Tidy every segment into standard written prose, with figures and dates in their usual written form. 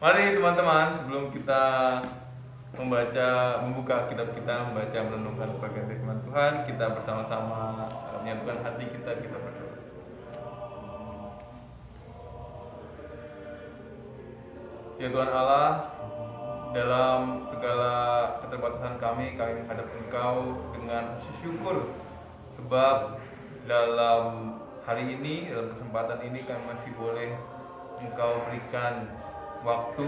Mari teman-teman, sebelum kita membuka kitab kita, membaca, merenungkan sebagian firman Tuhan, kita bersama-sama menyatukan hati kita berdoa. Ya Tuhan Allah, dalam segala keterbatasan kami menghadap Engkau dengan syukur, sebab dalam hari ini, dalam kesempatan ini kami masih boleh Engkau berikan waktu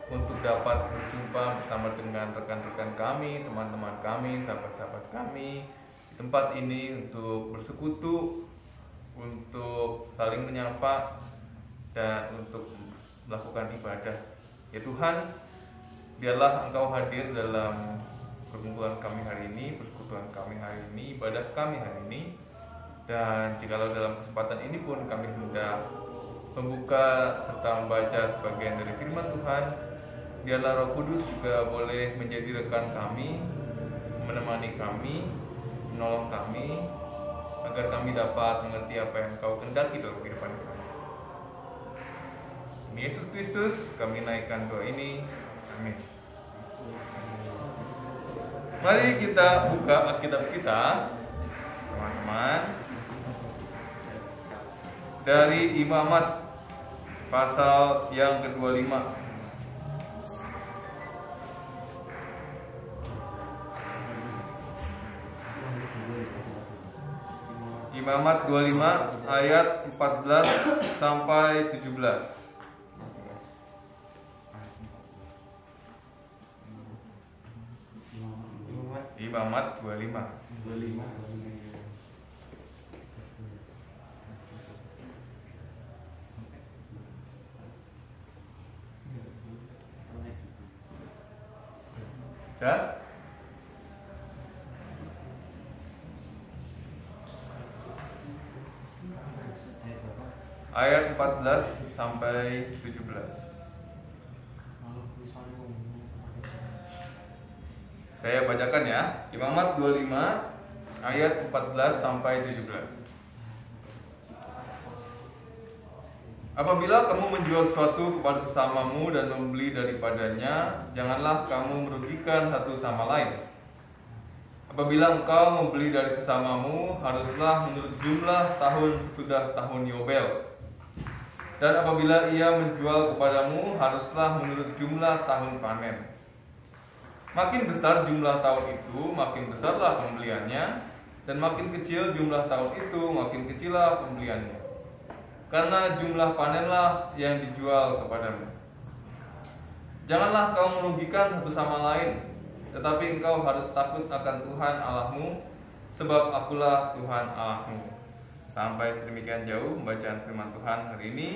untuk dapat berjumpa bersama dengan rekan-rekan kami, teman-teman kami, sahabat-sahabat kami di tempat ini untuk bersekutu, untuk saling menyapa, dan untuk melakukan ibadah. Ya Tuhan, biarlah Engkau hadir dalam perkumpulan kami hari ini, persekutuan kami hari ini, ibadah kami hari ini. Dan jikalau dalam kesempatan ini pun kami hendak membuka serta membaca sebagian dari firman Tuhan, biarlah Roh Kudus juga boleh menjadi rekan kami, menemani kami, menolong kami, agar kami dapat mengerti apa yang Engkau kehendaki dalam kehidupan kami. Demi Yesus Kristus kami naikkan doa ini, amin. Mari kita buka Alkitab kita, teman-teman, dari Imamat pasal yang ke-25. Imamat 25 ayat 14 sampai 17. Imamat 25. Ya? Ayat 14 sampai 17. Saya bacakan ya. Imamat 25 ayat 14 sampai 17. Apabila kamu menjual sesuatu kepada sesamamu dan membeli daripadanya, janganlah kamu merugikan satu sama lain. Apabila engkau membeli dari sesamamu, haruslah menurut jumlah tahun sesudah tahun Yobel. Dan apabila ia menjual kepadamu, haruslah menurut jumlah tahun panen. Makin besar jumlah tahun itu, makin besarlah pembeliannya, dan makin kecil jumlah tahun itu, makin kecillah pembeliannya. Karena jumlah panenlah yang dijual kepadamu. Janganlah kau merugikan satu sama lain, tetapi engkau harus takut akan Tuhan Allahmu, sebab akulah Tuhan Allahmu. Sampai sedemikian jauh pembacaan firman Tuhan hari ini.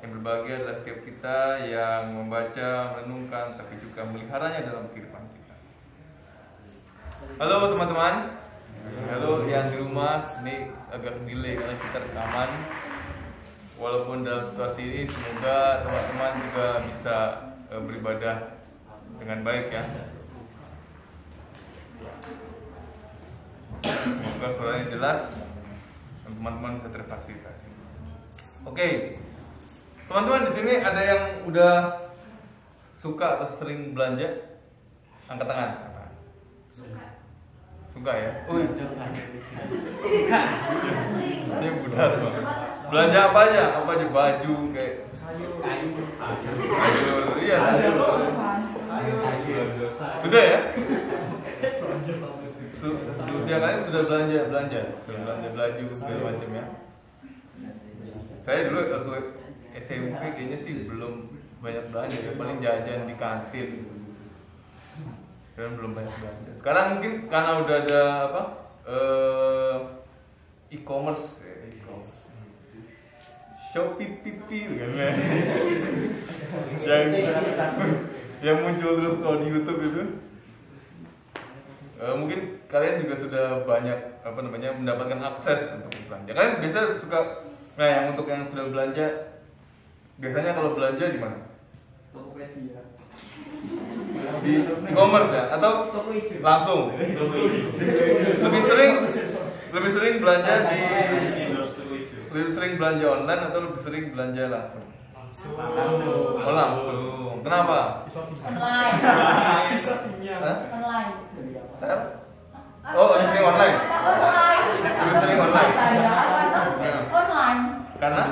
Yang berbahagia adalah setiap kita yang membaca, merenungkan, tapi juga meliharanya dalam kehidupan kita. Halo teman-teman. Halo yang di rumah. Ini agak delay karena kita rekaman. Walaupun dalam situasi ini, semoga teman-teman juga bisa beribadah dengan baik ya. Semoga suaranya jelas dan teman-teman bisa terfasilitasi. Oke, teman-teman di sini ada yang udah suka atau sering belanja? Angkat tangan. Suka ya? Suka. Ini benar banget. Belanja apa aja? Apa aja? Baju kayak kayu. Iya. Sudah ya? Usia kalian sudah belanja baju segala macam ya. Saya dulu waktu SMP kayaknya sih belum banyak belanja ya, paling jajan di kantin. Sekarang belum banyak belanja. Sekarang mungkin karena udah ada apa? E-commerce. Shopee pipi kan. yang muncul terus kalau di YouTube itu. Mungkin kalian juga sudah banyak mendapatkan akses untuk belanja. Kalian biasa suka, yang untuk yang sudah belanja, biasanya kalau belanja di mana? Tokopedia. Di e-commerce ya, atau langsung? Lebih sering belanja di lebih sering belanja online atau lebih sering belanja langsung? Langsung. Kenapa? Online. Hah? Online. Oh, sering online. Online. Sering online. Online. Karena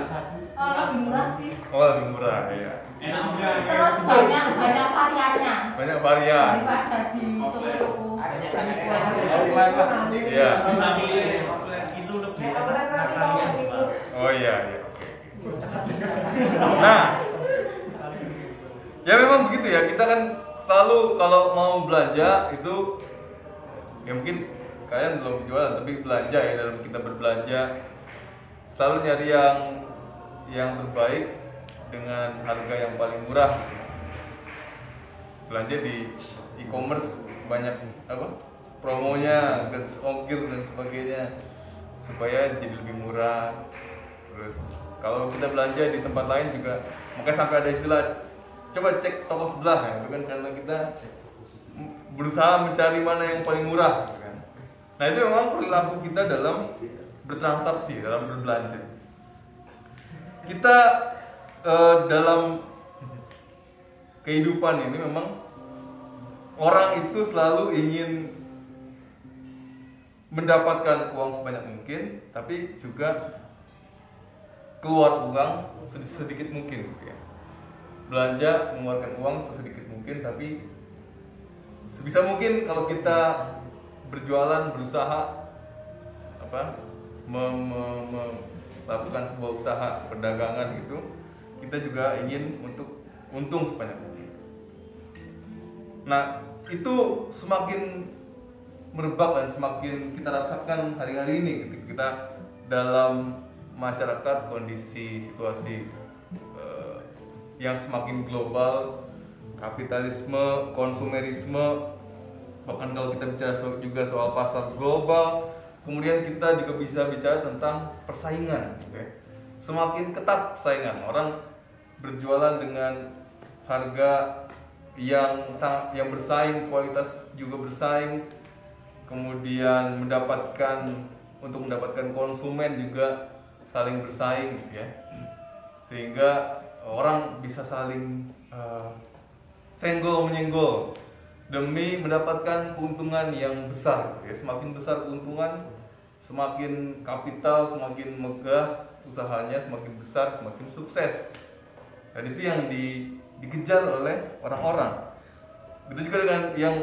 Lebih murah sih. oh lebih murah ya. Terus banyak variannya. Banyak varian. Daripada di toko-toko. Iya. Bisa milih offline itu lebih enak kalian Pak. Oh iya, iya, oke. Nah, ya memang begitu ya. Kita kan selalu kalau mau belanja itu, ya mungkin kalian belum jualan tapi belanja ya, dalam kita berbelanja selalu nyari yang terbaik dengan harga yang paling murah. Belanja di e-commerce banyak apa promonya, gratis ongkir dan sebagainya supaya jadi lebih murah. Terus kalau kita belanja di tempat lain juga, makanya sampai ada istilah coba cek toko sebelah ya, itu kan karena kita berusaha mencari mana yang paling murah gitu kan. Nah itu memang perilaku kita dalam bertransaksi, dalam berbelanja. Kita dalam kehidupan ini memang orang itu selalu ingin mendapatkan uang sebanyak mungkin, tapi juga keluar uang sedikit mungkin gitu ya. Belanja mengeluarkan uang sesedikit mungkin, tapi sebisa mungkin kalau kita berjualan, berusaha apa melakukan sebuah usaha perdagangan gitu, kita juga ingin untuk untung sebanyak mungkin. Nah itu semakin merebak dan semakin kita rasakan hari-hari ini ketika kita dalam masyarakat, kondisi situasi yang semakin global, kapitalisme, konsumerisme, bahkan kalau kita bicara juga soal pasar global, kemudian kita juga bisa bicara tentang persaingan gitu ya. Semakin ketat persaingan, orang berjualan dengan harga yang bersaing, kualitas juga bersaing, kemudian untuk mendapatkan konsumen juga saling bersaing gitu ya, sehingga orang bisa saling senggol menyenggol demi mendapatkan keuntungan yang besar gitu ya. Semakin besar keuntungan, semakin kapital, semakin megah usahanya, semakin besar, semakin sukses, dan itu yang dikejar oleh orang-orang. Begitu juga dengan yang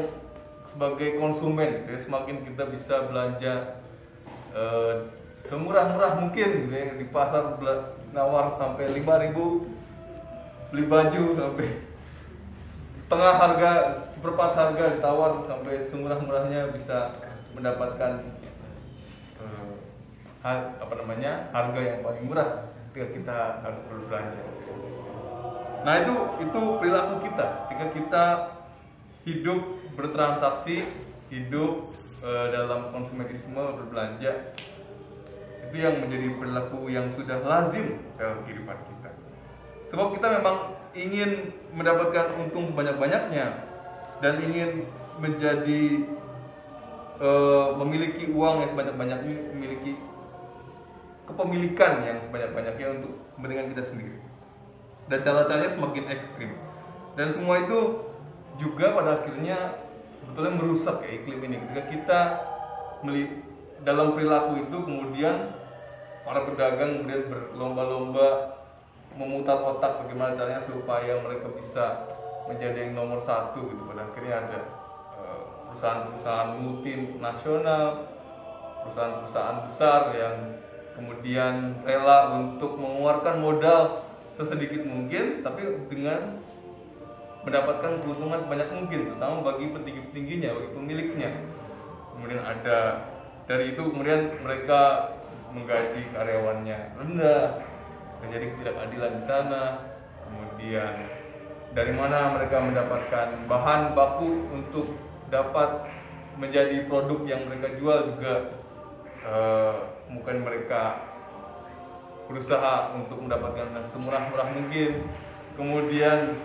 sebagai konsumen gitu ya, semakin kita bisa belanja semurah-murah mungkin gitu ya, di pasar nawar sampai 5.000, beli baju sampai setengah harga, seperempat harga ditawar sampai semurah-murahnya bisa mendapatkan harga yang paling murah ketika kita harus berbelanja. Nah itu perilaku kita ketika kita hidup bertransaksi, hidup dalam konsumerisme, berbelanja. Itu yang menjadi perilaku yang sudah lazim dalam kehidupan kita. Sebab kita memang ingin mendapatkan untung sebanyak-banyaknya dan ingin menjadi memiliki uang yang sebanyak-banyaknya, memiliki kepemilikan yang sebanyak-banyaknya untuk kepentingan kita sendiri. Dan cara-caranya semakin ekstrim. Dan semua itu juga pada akhirnya sebetulnya merusak ya iklim ini. Ketika kita dalam perilaku itu kemudian para pedagang kemudian berlomba-lomba memutar otak bagaimana caranya supaya mereka bisa menjadi yang nomor satu gitu. Pada akhirnya ada perusahaan-perusahaan multinasional, perusahaan-perusahaan besar yang kemudian rela untuk mengeluarkan modal sesedikit mungkin tapi dengan mendapatkan keuntungan sebanyak mungkin, terutama bagi petinggi-petingginya, bagi pemiliknya. Kemudian ada dari itu kemudian mereka menggaji karyawannya rendah, terjadi ketidakadilan di sana. Kemudian dari mana mereka mendapatkan bahan baku untuk dapat menjadi produk yang mereka jual juga mungkin mereka berusaha untuk mendapatkan semurah-murah mungkin. Kemudian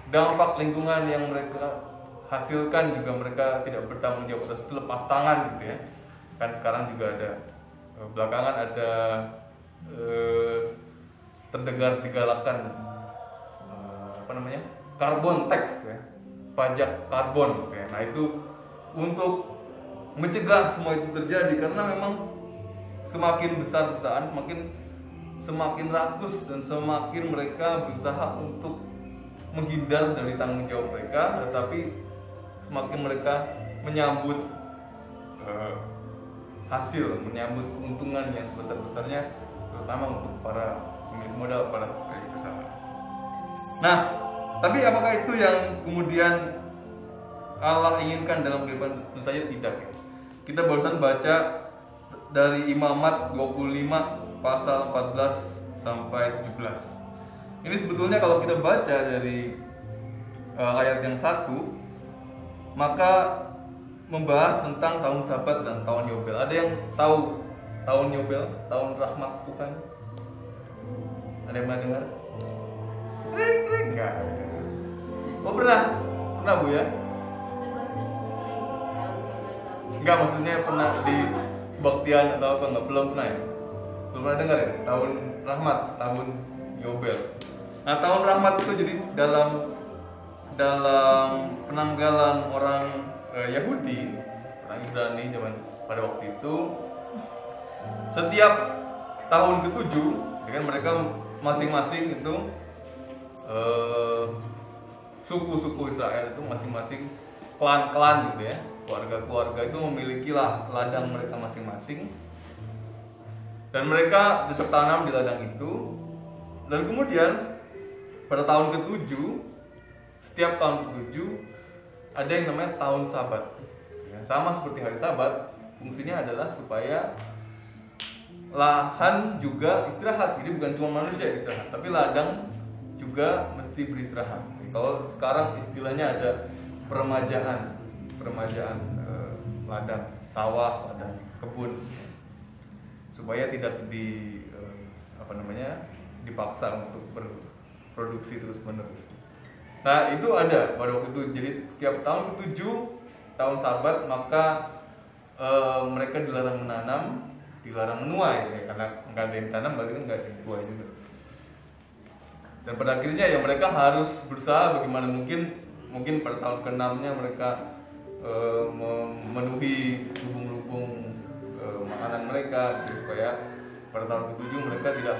dampak lingkungan yang mereka hasilkan juga mereka tidak bertanggung jawab atas, lepas tangan gitu ya. Kan sekarang juga ada belakangan ada terdengar digalakan carbon tax ya, pajak karbon gitu ya. Nah itu untuk mencegah semua itu terjadi, karena memang semakin besar perusahaan semakin rakus dan semakin mereka berusaha untuk menghindar dari tanggung jawab mereka, tetapi semakin mereka menyambut hasil, menyambut keuntungan yang sebesar-besarnya, terutama untuk para pemilik modal, para pemilik usaha. Nah, tapi apakah itu yang kemudian Allah inginkan dalam kehidupan? Tentu saja tidak. Kita barusan baca dari Imamat 25 pasal 14 sampai 17. Ini sebetulnya kalau kita baca dari ayat yang 1, maka membahas tentang tahun Sabat dan tahun Yobel. Ada yang tahu tahun Yobel, tahun rahmat Tuhan? Ada yang pernah dengar? Krik, enggak ada. Oh pernah Bu ya? Enggak, maksudnya pernah di kebaktian atau apa? Enggak, belum pernah ya? Belum pernah dengar ya? Tahun rahmat, tahun Yobel. Nah tahun rahmat itu jadi dalam penanggalan orang Yahudi, orang Ibrani zaman pada waktu itu, setiap tahun ke-7 ya kan, mereka masing-masing itu suku-suku Israel itu masing-masing klan-klan gitu ya, keluarga-keluarga itu memiliki ladang mereka masing-masing, dan mereka cocok tanam di ladang itu. Dan kemudian pada tahun ke-7, setiap tahun ke-7 ada yang namanya tahun Sabat ya, sama seperti hari Sabat, fungsinya adalah supaya lahan juga istirahat. Jadi bukan cuma manusia yang istirahat, tapi ladang juga mesti beristirahat. Kalau sekarang istilahnya ada peremajaan ladang sawah, ladang kebun, supaya tidak dipaksa untuk berproduksi terus-menerus. Nah itu ada pada waktu itu. Jadi setiap tahun ke-7, tahun Sabat, maka mereka dilarang menanam, dilarang menuai ya, karena nggak ada yang tanam berarti nggak ada yang tuai juga. Dan pada akhirnya ya mereka harus berusaha bagaimana mungkin pada tahun ke-6-nya mereka memenuhi lubung-lubung makanan mereka gitu, supaya pada tahun ke-7 mereka tidak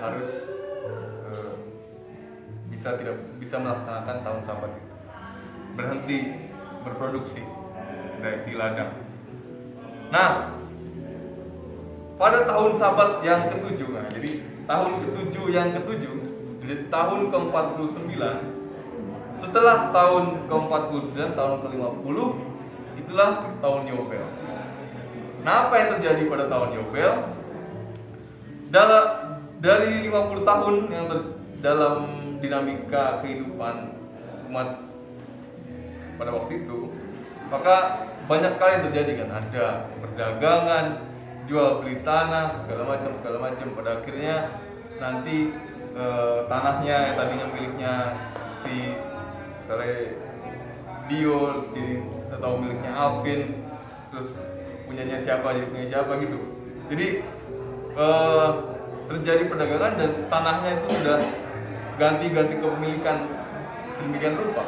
bisa melaksanakan tahun Sabat itu, berhenti berproduksi di ladang. Nah, pada tahun Sabat yang ke-7, nah, jadi tahun ke-7 yang ke-7, jadi tahun ke-49, setelah tahun ke-49, tahun ke-50, itulah tahun Yobel. Nah, apa yang terjadi pada tahun Yobel? Dari 50 tahun yang dalam dinamika kehidupan umat pada waktu itu, maka banyak sekali yang terjadi kan, ada perdagangan, jual beli tanah, segala macam. Pada akhirnya nanti tanahnya yang tadinya miliknya si misalnya Dio atau miliknya Alvin, terus punyanya siapa jadi punya siapa gitu. Jadi terjadi perdagangan dan tanahnya itu sudah ganti-ganti kepemilikan sedemikian rupa,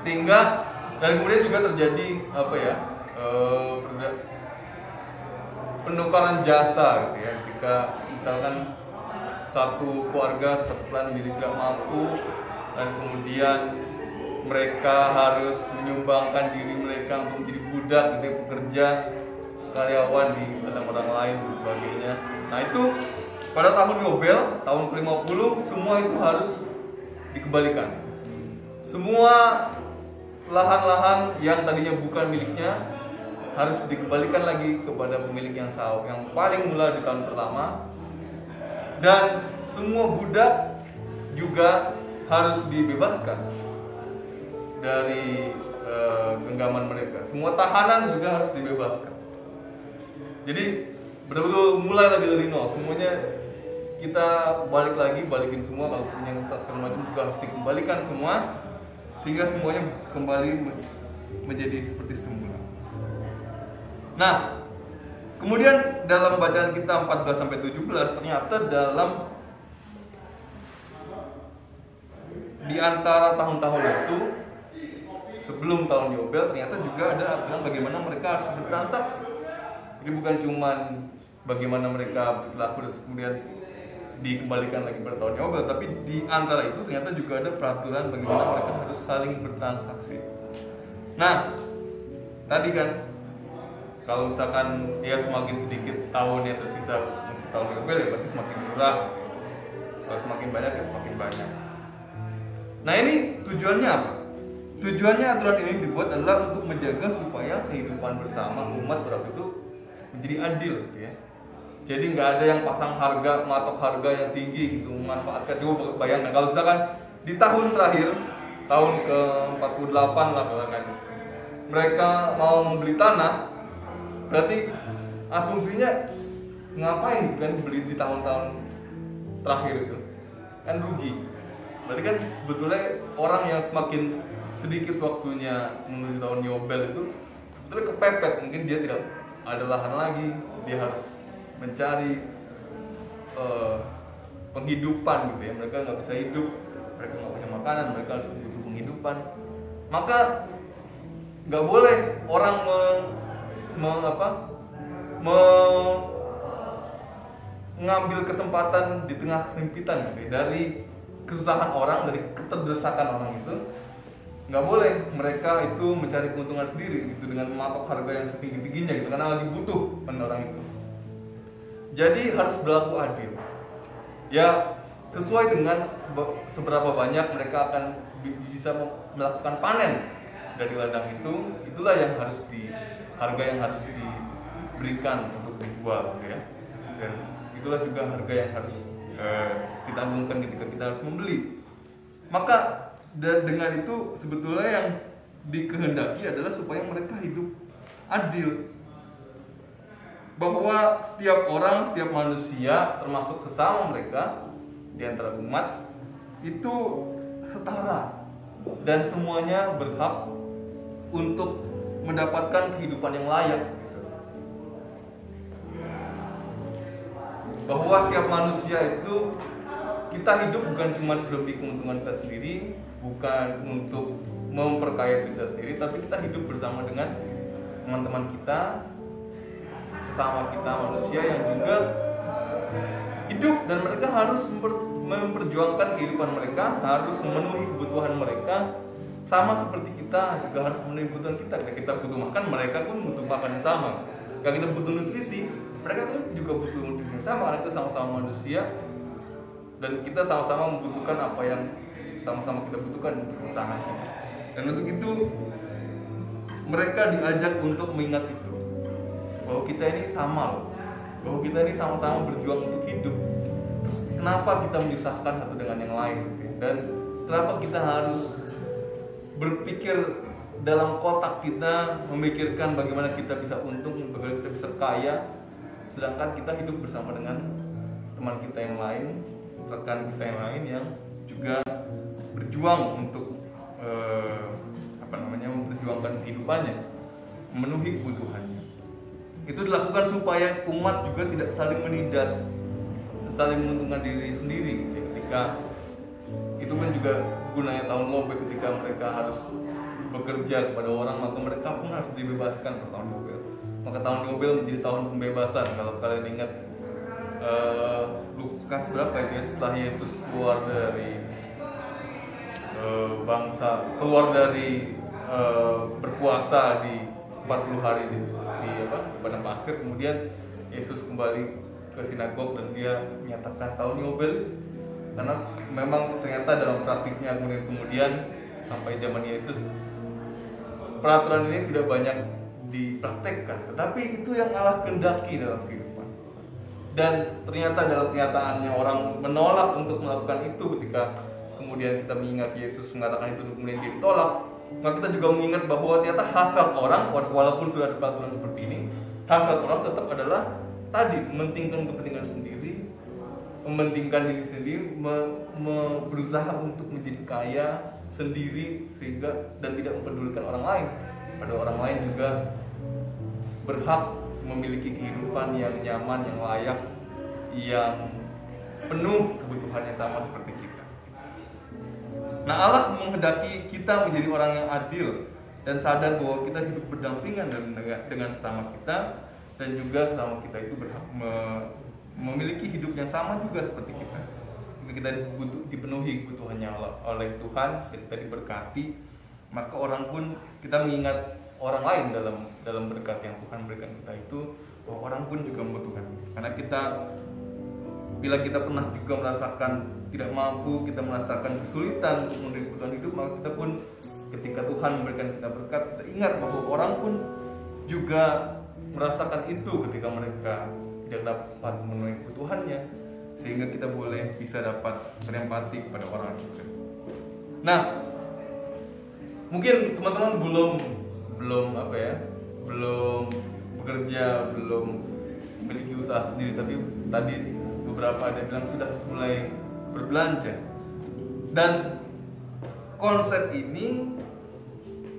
sehingga dan kemudian juga terjadi penukaran jasa gitu ya, ketika misalkan satu keluarga, satu klan menjadi tidak mampu, dan kemudian mereka harus menyumbangkan diri mereka untuk menjadi budak gitu ya, pekerja, karyawan di ladang orang lain dan sebagainya. Nah itu pada tahun Yobel, tahun ke-50, semua itu harus dikembalikan. Semua lahan-lahan yang tadinya bukan miliknya harus dikembalikan lagi kepada pemilik yang paling mula di tahun pertama. Dan semua budak juga harus dibebaskan dari genggaman mereka. Semua tahanan juga harus dibebaskan. Jadi betul-betul mulai lagi dari nol. Semuanya kita balikin semua. Kalau punya utang segala macam juga harus dikembalikan semua, sehingga semuanya kembali menjadi seperti semula. Nah, kemudian dalam bacaan kita 14-17 ternyata di antara tahun-tahun itu sebelum tahun Yobel ternyata juga ada aturan bagaimana mereka harus bertransaksi. Jadi bukan cuman bagaimana mereka berlaku dan kemudian dikembalikan lagi pada tahun Yobel, tapi di antara itu ternyata juga ada peraturan bagaimana mereka harus saling bertransaksi. Nah, tadi kan kalau misalkan ya semakin sedikit tahun yang tersisa untuk tahun Yobel ya berarti semakin murah. Kalau semakin banyak ya semakin banyak. Nah, ini tujuannya apa? Tujuannya aturan ini dibuat adalah untuk menjaga supaya kehidupan bersama umat orang itu menjadi adil gitu ya. Jadi nggak ada yang pasang harga, matok harga yang tinggi gitu, memanfaatkan. Coba bayangkan kalau misalkan di tahun terakhir, tahun ke-48 lah kan, mereka mau membeli tanah, berarti asumsinya ngapain kan beli di tahun-tahun terakhir itu? Kan rugi. Berarti kan sebetulnya orang yang semakin sedikit waktunya menuju tahun Yobel itu sebetulnya kepepet, mungkin dia tidak ada lahan lagi, dia harus mencari penghidupan gitu ya. Mereka nggak bisa hidup, mereka nggak punya makanan, mereka harus butuh penghidupan. Maka nggak boleh orang mengambil kesempatan di tengah kesempitan gitu ya, dari kesusahan orang, dari keterdesakan orang itu. Nggak boleh mereka itu mencari keuntungan sendiri gitu dengan mematok harga yang setinggi-tingginya gitu, karena lagi butuh orang itu. Jadi harus berlaku adil. Ya sesuai dengan seberapa banyak mereka akan bisa melakukan panen dari ladang itu, itulah yang harus harga yang harus diberikan untuk dijual gitu ya. Dan itulah juga harga yang harus ditanggungan ketika kita harus membeli. Maka dengan itu sebetulnya yang dikehendaki adalah supaya mereka hidup adil, bahwa setiap orang, setiap manusia termasuk sesama mereka di antara umat itu setara dan semuanya berhak untuk mendapatkan kehidupan yang layak. Bahwa setiap manusia itu kita hidup bukan cuma demi keuntungan kita sendiri, bukan untuk memperkaya diri kita sendiri, tapi kita hidup bersama dengan teman-teman kita, sesama kita manusia yang juga hidup, dan mereka harus memperjuangkan kehidupan mereka, harus memenuhi kebutuhan mereka sama seperti kita juga harus memenuhi kebutuhan kita. Ketika kita butuh makan, mereka pun butuh makan yang sama. Kalau kita butuh nutrisi, mereka pun juga butuh nutrisi yang sama, karena kita sama-sama manusia dan kita sama-sama membutuhkan apa yang sama-sama kita butuhkan untuk bertahan hidup. Dan untuk itu mereka diajak untuk mengingat itu, bahwa kita ini sama loh, bahwa kita ini sama-sama berjuang untuk hidup. Terus kenapa kita menyusahkan satu dengan yang lain gitu? Dan kenapa kita harus berpikir dalam kotak kita, memikirkan bagaimana kita bisa untung, bagaimana kita bisa kaya, sedangkan kita hidup bersama dengan teman kita yang lain, rekan kita yang lain yang juga berjuang untuk memperjuangkan kehidupannya, memenuhi kebutuhannya. Itu dilakukan supaya umat juga tidak saling menindas, saling menguntungkan diri sendiri. Ketika itu kan juga gunanya tahun Yobel, ketika mereka harus bekerja kepada orang, maka mereka pun harus dibebaskan pada tahun Yobel. Maka tahun Yobel menjadi tahun pembebasan. Kalau kalian ingat Lukas berapa itu ya, setelah Yesus keluar dari keluar dari berpuasa di 40 hari di padang pasir, kemudian Yesus kembali ke sinagog dan dia menyatakan tahun Yobel, karena memang ternyata dalam praktiknya kemudian sampai zaman Yesus peraturan ini tidak banyak dipraktekkan, tetapi itu yang Allah kehendaki dalam kehidupan. Dan ternyata dalam kenyataannya orang menolak untuk melakukan itu. Ketika kemudian kita mengingat Yesus mengatakan itu, kemudian dia ditolak, maka kita juga mengingat bahwa ternyata hasrat orang, walaupun sudah ada peraturan seperti ini, hasrat orang tetap adalah tadi mementingkan kepentingan sendiri, mementingkan diri sendiri, berusaha untuk menjadi kaya sendiri sehingga dan tidak mempedulikan orang lain. Pada orang lain juga berhak memiliki kehidupan yang nyaman, yang layak, yang penuh kebutuhan yang sama seperti kita. Nah, Allah menghendaki kita menjadi orang yang adil dan sadar bahwa kita hidup berdampingan dengan sesama kita, dan juga sesama kita itu berhak memiliki hidup yang sama juga seperti kita. Jika kita dipenuhi kebutuhannya oleh Tuhan, kita diberkati, maka orang pun, kita mengingat orang lain dalam berkat yang Tuhan berikan kita itu, bahwa orang pun juga membutuhkan. Karena bila kita pernah juga merasakan tidak mampu, kita merasakan kesulitan untuk memenuhi kebutuhan hidup, maka kita pun ketika Tuhan memberikan kita berkat, kita ingat bahwa orang pun juga merasakan itu ketika mereka tidak dapat memenuhi kebutuhannya, sehingga kita bisa dapat berempati kepada orang juga. Nah, mungkin teman-teman belum bekerja, belum memiliki usaha sendiri, tapi tadi beberapa ada bilang sudah mulai berbelanja. Dan konsep ini,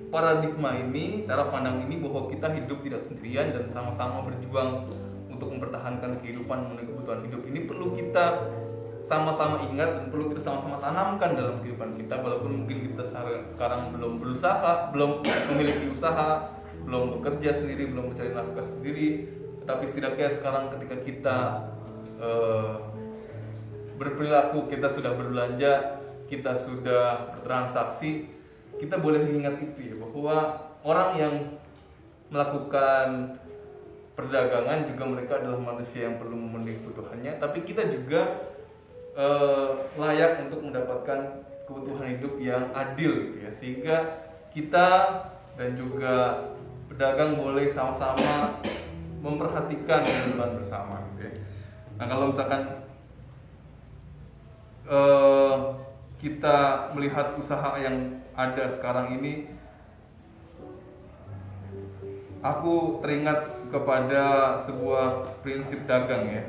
paradigma ini, cara pandang ini bahwa kita hidup tidak sendirian dan sama-sama berjuang untuk mempertahankan kehidupan, memenuhi kebutuhan hidup ini perlu kita sama-sama ingat dan perlu kita sama-sama tanamkan dalam kehidupan kita. Walaupun mungkin kita sekarang belum berusaha, belum memiliki usaha, belum bekerja sendiri, belum mencari nafkah sendiri, tetapi setidaknya sekarang ketika kita berperilaku, kita sudah berbelanja, kita sudah bertransaksi, kita boleh mengingat itu ya, bahwa orang yang melakukan perdagangan juga mereka adalah manusia yang perlu memenuhi kebutuhannya, tapi kita juga layak untuk mendapatkan kebutuhan hidup yang adil gitu ya, sehingga kita dan juga pedagang boleh sama-sama memperhatikan kebutuhan bersama gitu ya. Nah, kalau misalkan kita melihat usaha yang ada sekarang ini, aku teringat kepada sebuah prinsip dagang ya.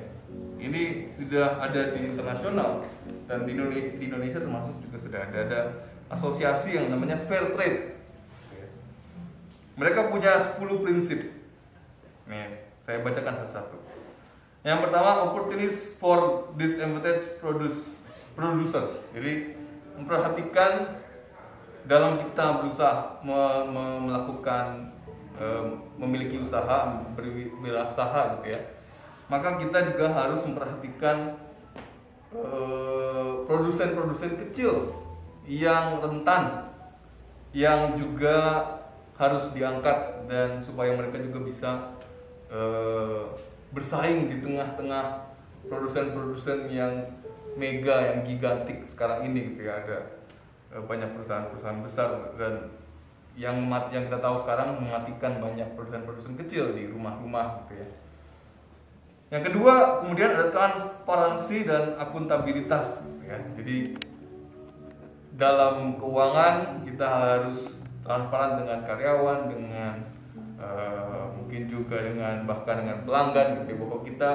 Ini sudah ada di internasional dan di Indonesia termasuk juga sudah ada asosiasi yang namanya Fair Trade. Mereka punya 10 prinsip. Nih, saya bacakan satu-satu. Yang pertama, opportunities for disadvantaged producers. Jadi memperhatikan dalam kita berusaha melakukan memiliki usaha, berwirausaha gitu ya, maka kita juga harus memperhatikan produsen-produsen kecil yang rentan, yang juga harus diangkat, dan supaya mereka juga bisa bersaing di tengah-tengah produsen-produsen yang mega, yang gigantik sekarang ini gitu ya. Ada banyak perusahaan-perusahaan besar dan yang kita tahu sekarang mematikan banyak produsen-produsen kecil di rumah-rumah gitu ya. Yang kedua, kemudian ada transparansi dan akuntabilitas gitu ya. Jadi dalam keuangan kita harus transparan dengan karyawan, dengan mungkin juga bahkan dengan pelanggan gitu ya, bahwa kita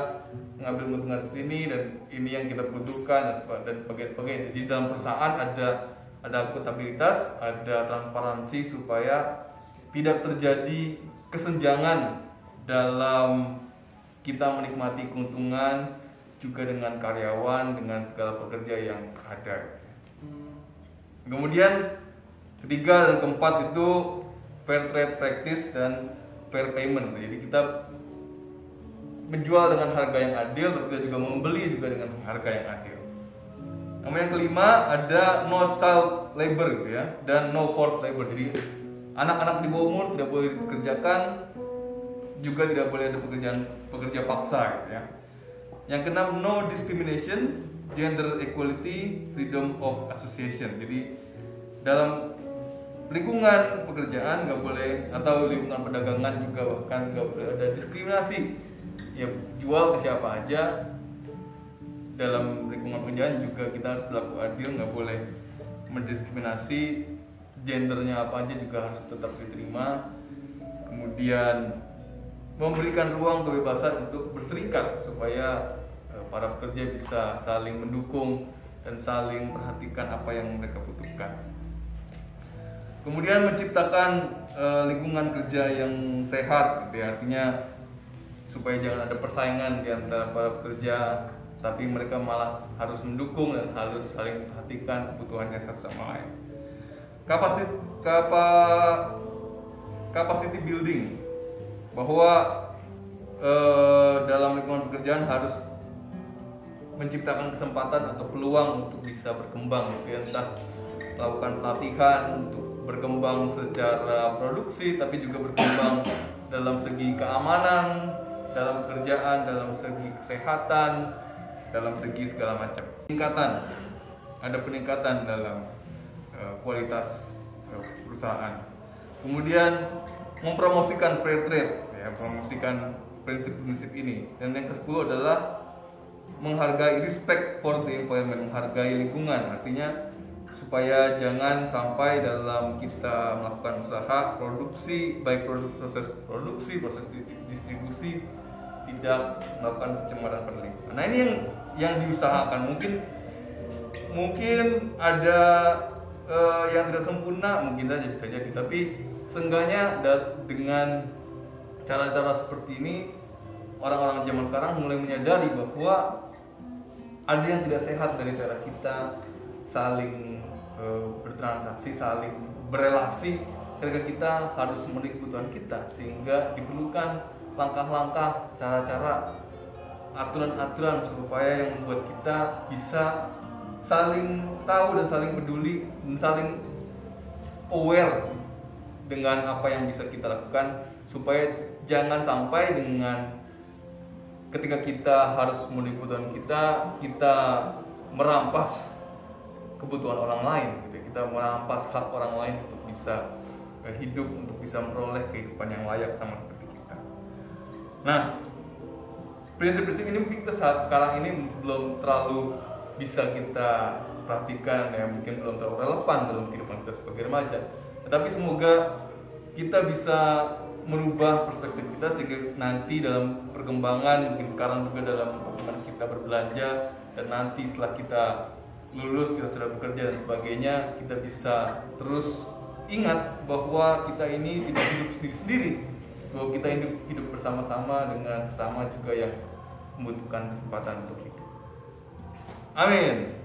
mengambil keuntungan sini dan ini yang kita butuhkan dan sebagainya. Jadi dalam perusahaan ada akuntabilitas, ada transparansi supaya tidak terjadi kesenjangan dalam kita menikmati keuntungan juga dengan karyawan, dengan segala pekerja yang ada. Kemudian ketiga dan keempat itu fair trade practice dan fair payment. Jadi kita menjual dengan harga yang adil, tapi kita juga membeli juga dengan harga yang adil. Kemudian yang kelima ada no child labor gitu ya, dan no forced labor. Jadi anak-anak di bawah umur tidak boleh dipekerjakan, juga tidak boleh ada pekerja paksa gitu ya. Yang keenam, no discrimination, gender equality, freedom of association. Jadi dalam lingkungan pekerjaan nggak boleh, atau lingkungan perdagangan juga bahkan nggak boleh ada diskriminasi. Ya jual ke siapa aja. Dalam lingkungan pekerjaan juga kita harus berlaku adil, nggak boleh mendiskriminasi. Gendernya apa aja juga harus tetap diterima. Kemudian memberikan ruang kebebasan untuk berserikat supaya para pekerja bisa saling mendukung dan saling perhatikan apa yang mereka butuhkan. Kemudian menciptakan lingkungan kerja yang sehat gitu ya, artinya supaya jangan ada persaingan di antara para pekerja, tapi mereka malah harus mendukung dan harus saling perhatikan kebutuhannya satu sama lain. Capacity building, bahwa dalam lingkungan pekerjaan harus menciptakan kesempatan atau peluang untuk bisa berkembang, entah melakukan pelatihan untuk berkembang secara produksi, tapi juga berkembang dalam segi keamanan, dalam pekerjaan, dalam segi kesehatan, dalam segi segala macam. Ada peningkatan dalam kualitas perusahaan. Kemudian mempromosikan fair trade, ya, promosikan prinsip-prinsip ini. Dan yang ke-10 adalah menghargai, respect for the environment, menghargai lingkungan. Artinya supaya jangan sampai dalam kita melakukan usaha produksi, baik proses produksi, proses distribusi, tidak melakukan pencemaran pada lingkungan. Nah, ini yang diusahakan. Mungkin ada yang tidak sempurna, mungkin saja bisa jadi, tapi seenggaknya dengan cara-cara seperti ini orang-orang zaman sekarang mulai menyadari bahwa ada yang tidak sehat dari cara kita saling bertransaksi, saling berelasi, ketika kita harus memenuhi kebutuhan kita, sehingga diperlukan langkah-langkah, cara-cara, aturan-aturan supaya yang membuat kita bisa saling tahu dan saling peduli dan saling aware dengan apa yang bisa kita lakukan, supaya jangan sampai dengan ketika kita harus memenuhi kebutuhan kita merampas kebutuhan orang lain, gitu. Kita merampas hak orang lain untuk bisa hidup, untuk bisa memperoleh kehidupan yang layak sama seperti kita. Nah, prinsip-prinsip ini mungkin kita sekarang ini belum terlalu bisa kita perhatikan, ya, mungkin belum terlalu relevan dalam kehidupan kita sebagai remaja. Tetapi semoga kita bisa merubah perspektif kita sehingga nanti dalam perkembangan, mungkin sekarang juga dalam bagaimana kita berbelanja, dan nanti setelah kita lulus, kita sudah bekerja dan sebagainya, kita bisa terus ingat bahwa kita ini tidak hidup sendiri-sendiri, bahwa kita hidup bersama-sama dengan sesama juga yang membutuhkan kesempatan untuk hidup. Amin.